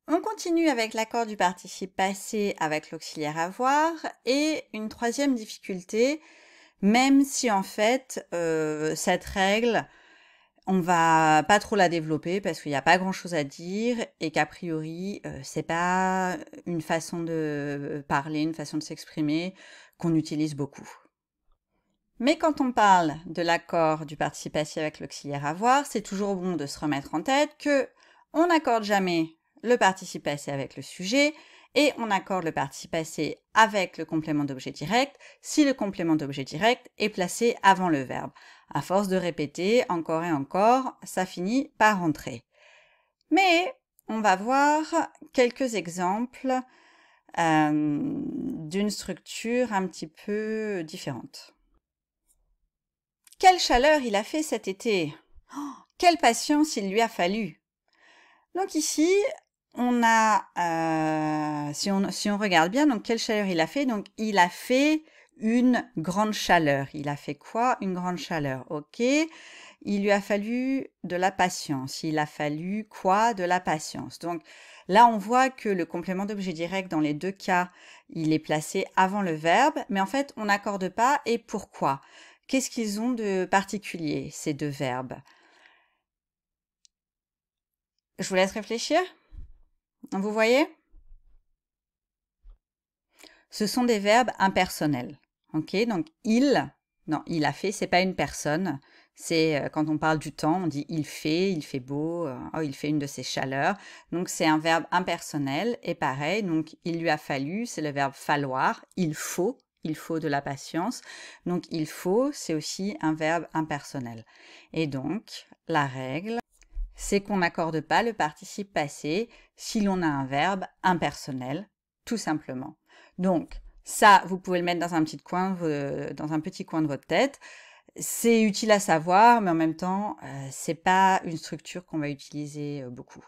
On continue avec l'accord du participe passé avec l'auxiliaire avoir et une troisième difficulté, même si en fait cette règle, on va pas trop la développer parce qu'il n'y a pas grand-chose à dire et qu'a priori, c'est pas une façon de parler, une façon de s'exprimer qu'on utilise beaucoup. Mais quand on parle de l'accord du participe passé avec l'auxiliaire avoir, c'est toujours bon de se remettre en tête que on n'accorde jamais le participe passé avec le sujet et on accorde le participe passé avec le complément d'objet direct si le complément d'objet direct est placé avant le verbe. À force de répéter encore et encore, ça finit par rentrer. Mais on va voir quelques exemples d'une structure un petit peu différente. Quelle chaleur il a fait cet été! Oh, quelle patience il lui a fallu! Donc ici, on a, si on regarde bien, donc quelle chaleur il a fait? Donc il a fait une grande chaleur. Il a fait quoi? Une grande chaleur. Ok. Il lui a fallu de la patience. Il a fallu quoi? De la patience. Donc là, on voit que le complément d'objet direct, dans les deux cas, il est placé avant le verbe, mais en fait, on n'accorde pas. Et pourquoi? Qu'est-ce qu'ils ont de particulier, ces deux verbes? Je vous laisse réfléchir. Vous voyez? Ce sont des verbes impersonnels. Ok, donc il a fait, c'est pas une personne. C'est quand on parle du temps, on dit il fait beau, oh, il fait une de ces chaleurs. Donc c'est un verbe impersonnel et pareil. Donc il lui a fallu, c'est le verbe falloir. Il faut de la patience. Donc il faut, c'est aussi un verbe impersonnel. Et donc la règle, c'est qu'on n'accorde pas le participe passé si l'on a un verbe impersonnel, tout simplement. Donc, ça, vous pouvez le mettre dans un petit coin de votre tête. C'est utile à savoir, mais en même temps, c'est pas une structure qu'on va utiliser beaucoup.